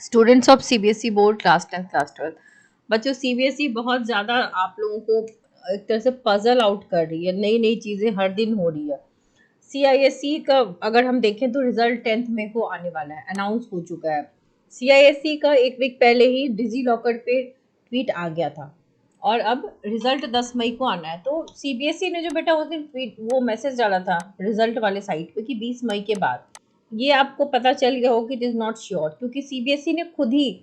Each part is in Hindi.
Students of CBSE board class 10 class 12। बच्चों, सीबीएसई बहुत ज़्यादा आप लोगों को एक तरह से पजल आउट कर रही है, नई नई चीज़ें हर दिन हो रही है। सीआईएसई का अगर हम देखें तो रिजल्ट 10th मई को आने वाला है, अनाउंस हो चुका है। सीआईएसई का एक वीक पहले ही डिजी लॉकर पे ट्वीट आ गया था और अब रिजल्ट 10 मई को आना है। तो सीबीएसई ने जो बेटा उस दिन ट्वीट वो मैसेज डाला था रिजल्ट वाले साइट पे कि 20 मई के बाद, ये आपको पता चल गया हो कि इट इज़ नॉट श्योर, क्योंकि सीबीएसई ने खुद ही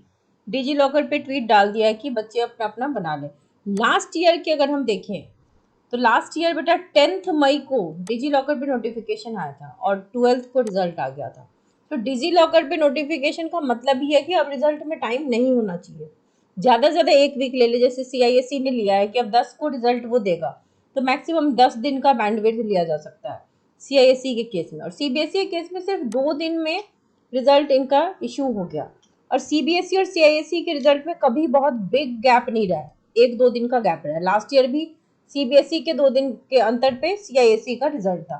डिजी लॉकर पे ट्वीट डाल दिया है कि बच्चे अपना अपना बना लें। लास्ट ईयर की अगर हम देखें तो लास्ट ईयर बेटा 10th मई को डिजी लॉकर पे नोटिफिकेशन आया था और 12th को रिजल्ट आ गया था। तो डिजी लॉकर पे नोटिफिकेशन का मतलब ही है कि अब रिजल्ट में टाइम नहीं होना चाहिए, ज़्यादा से ज़्यादा एक वीक ले ले, जैसे सीआईएसई ने लिया है कि अब 10 को रिजल्ट वो देगा, तो मैक्सिमम 10 दिन का बैंडविड्थ लिया जा सकता है सीआईएसई के केस में। और सीबीएसई के केस में सिर्फ 2 दिन में रिजल्ट इनका इशू हो गया। और सीबीएसई और सीआईएसई के रिजल्ट में कभी बहुत बिग गैप नहीं रहा है, 1-2 दिन का गैप रहा है। लास्ट ईयर भी सीबीएसई के 2 दिन के अंतर पे सीआईएसई का रिजल्ट था।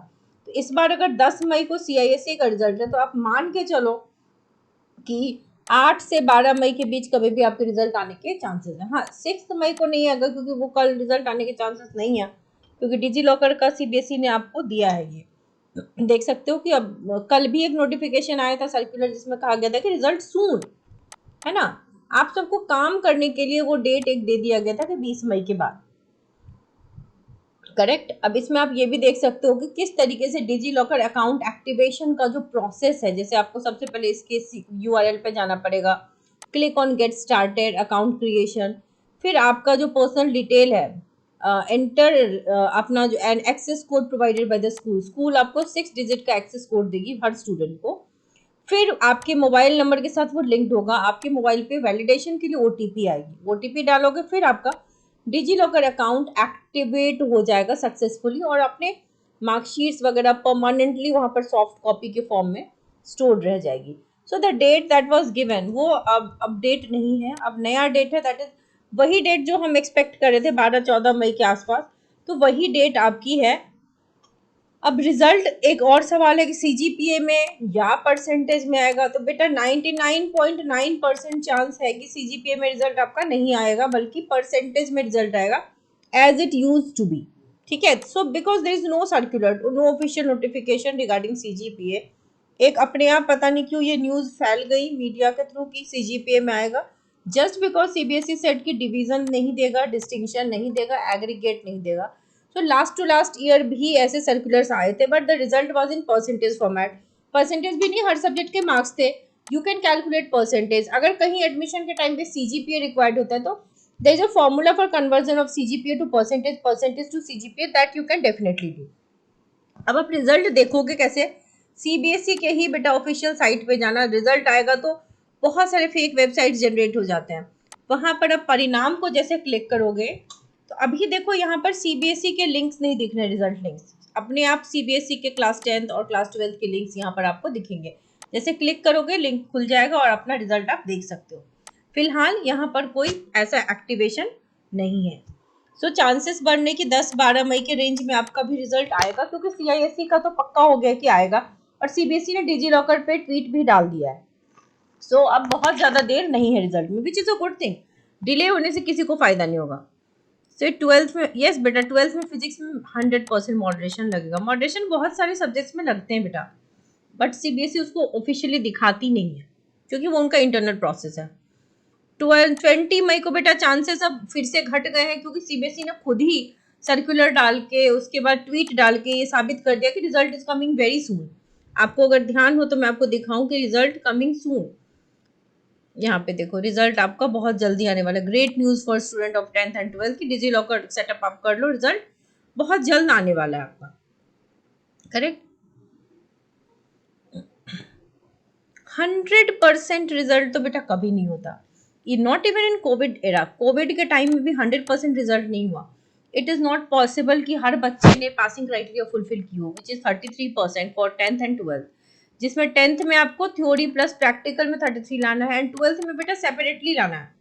तो इस बार अगर 10 मई को सीआईएसई का रिजल्ट है तो आप मान के चलो कि 8 से 12 मई के बीच कभी भी आपके रिजल्ट आने के चांसेस हैं। हाँ, 6 मई को नहीं आएगा क्योंकि वो कल रिजल्ट आने के चांसेस नहीं है, क्योंकि डिजी लॉकर का सीबीएसई ने आपको दिया है। ये देख सकते हो कि अब कल भी एक नोटिफिकेशन आया था सर्कुलर, जिसमें कहा गया था कि रिजल्ट सून, है ना। आप सबको काम करने के लिए वो डेट एक दे दिया गया था कि 20 मई के बाद, करेक्ट। अब इसमें आप ये भी देख सकते हो कि किस तरीके से डिजी लॉकर अकाउंट एक्टिवेशन का जो प्रोसेस है, जैसे आपको सबसे पहले इसके यूआरएल पे जाना पड़ेगा, click on get started account creation, फिर आपका जो पर्सनल डिटेल है एंटर अपना जो and access code provided by the school आपको 6 डिजिट का एक्सेस कोड देगी हर स्टूडेंट को। फिर आपके मोबाइल नंबर के साथ वो लिंक्ड होगा, आपके मोबाइल पे वैलिडेशन के लिए ओटीपी आएगी, ओटीपी डालोगे फिर आपका डिजी लॉकर अकाउंट एक्टिवेट हो जाएगा सक्सेसफुली और अपने मार्कशीट्स वगैरह परमानेंटली वहां पर सॉफ्ट कॉपी के फॉर्म में स्टोर रह जाएगी। So the date that was given वो अब अपडेट नहीं है, अब नया डेट है, दैट इज वही डेट जो हम एक्सपेक्ट कर रहे थे 12-14 मई के आसपास, तो वही डेट आपकी है। अब रिजल्ट एक और सवाल है कि सीजीपीए में या परसेंटेज में आएगा, तो बेटा 99.9% चांस है कि सीजीपीए में रिजल्ट आपका नहीं आएगा, बल्कि परसेंटेज में रिजल्ट आएगा as it use to be. ठीक है, so because there is no circular, no official notification regarding CGPA, एक अपने आप पता नहीं क्यों ये न्यूज फैल गई मीडिया के थ्रू कि सीजीपीए में आएगा, जस्ट बिकॉज सीबीएसई सेट की डिवीजन नहीं देगा, डिस्टिंक्शन नहीं देगा, एग्रीगेट नहीं देगा। तो लास्ट टू लास्ट ईयर भी ऐसे सर्कुलर्स आए थे, but the result was in percentage format. Percentage भी नहीं, हर सब्जेक्ट के मार्क्स थे, यू कैन कैलकुलेट परसेंटेज। अगर कहीं एडमिशन के टाइम पे सीजीपीए रिक्वायर्ड होता है तो there is a formula for conversion of CGPA to percentage, percentage to CGPA, that you can definitely do. अब आप रिजल्ट देखोगे कैसे? सीबीएसई के ही बेटा ऑफिशियल साइट पे जाना, रिजल्ट आएगा तो बहुत सारे फेक वेबसाइट जनरेट हो जाते हैं, वहां पर अब परिणाम को जैसे क्लिक करोगे तो अभी देखो यहाँ पर सीबीएसई के लिंक्स नहीं दिख रहे, रिजल्ट लिंक्स अपने आप सीबीएसई के क्लास 10th और क्लास 12th के लिंक्स यहाँ पर आपको दिखेंगे, जैसे क्लिक करोगे लिंक खुल जाएगा और अपना रिजल्ट आप देख सकते हो। फिलहाल यहाँ पर कोई ऐसा एक्टिवेशन नहीं है। सो चांसेस बढ़ने की 10-12 मई के रेंज में आपका भी रिजल्ट आएगा, क्योंकि सीआईएसई का तो पक्का हो गया कि आएगा और सीबीएसई ने डिजी लॉकर पे ट्वीट भी डाल दिया है। सो अब बहुत ज्यादा देर नहीं है रिजल्ट में, which is a good thing. Delay होने से किसी को फायदा नहीं होगा। सो 12th में, यस बेटा 12th में फिजिक्स में 100% मॉडरेशन लगेगा। मॉडरेशन बहुत सारे सब्जेक्ट्स में लगते हैं बेटा, बट सीबीएसई उसको ऑफिशियली दिखाती नहीं है क्योंकि वो उनका इंटरनल प्रोसेस है। 20 मई को बेटा चांसेस अब फिर से घट गए हैं, क्योंकि सीबीएसई ने खुद ही सर्कुलर डाल के उसके बाद ट्वीट डाल के ये साबित कर दिया कि result is coming very soon. आपको अगर ध्यान हो तो मैं आपको दिखाऊं कि रिजल्ट कमिंग सून, यहाँ पे देखो रिजल्ट आपका बहुत जल्दी आने वाला है। Great news for student of 10th and 12th की डिजी लॉकर सेटअप आप कर लो, रिजल्ट बहुत जल्द आने वाला है आपका, करेक्ट। 100% रिजल्ट तो बेटा कभी नहीं होता, ये not even in Covid era, Covid के टाइम में भी 100% रिजल्ट नहीं हुआ। इट इज नॉट पॉसिबल कि हर बच्चे ने पासिंग क्राइटेरिया फुलफिल की हो, which is 33% for 10th and 12th, जिसमें 10th में आपको थ्योरी प्लस प्रैक्टिकल में 33 लाना है एंड 12th में बेटा सेपरेटली लाना है।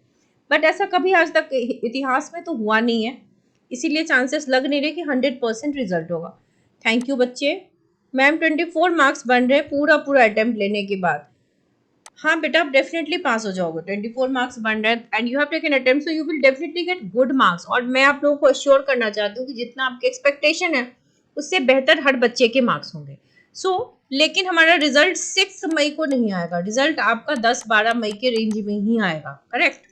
बट ऐसा कभी आज तक इतिहास में तो हुआ नहीं है, इसीलिए चांसेस लग नहीं रहे कि 100% रिजल्ट होगा। थैंक यू बच्चे। मैम 24 मार्क्स बन रहे पूरा पूरा अटेम्प्ट लेने के बाद। हाँ बेटा, आप डेफिनेटली पास हो जाओगे। 24 मार्क्स बन रहे हैं and you have taken attempt, so you will definitely get good marks. और मैं आप लोगों को अश्योर करना चाहती हूँ कि जितना आपके एक्सपेक्टेशन है उससे बेहतर हर बच्चे के मार्क्स होंगे। लेकिन हमारा रिजल्ट 6 मई को नहीं आएगा, रिजल्ट आपका 10-12 मई के रेंज में ही आएगा, करेक्ट।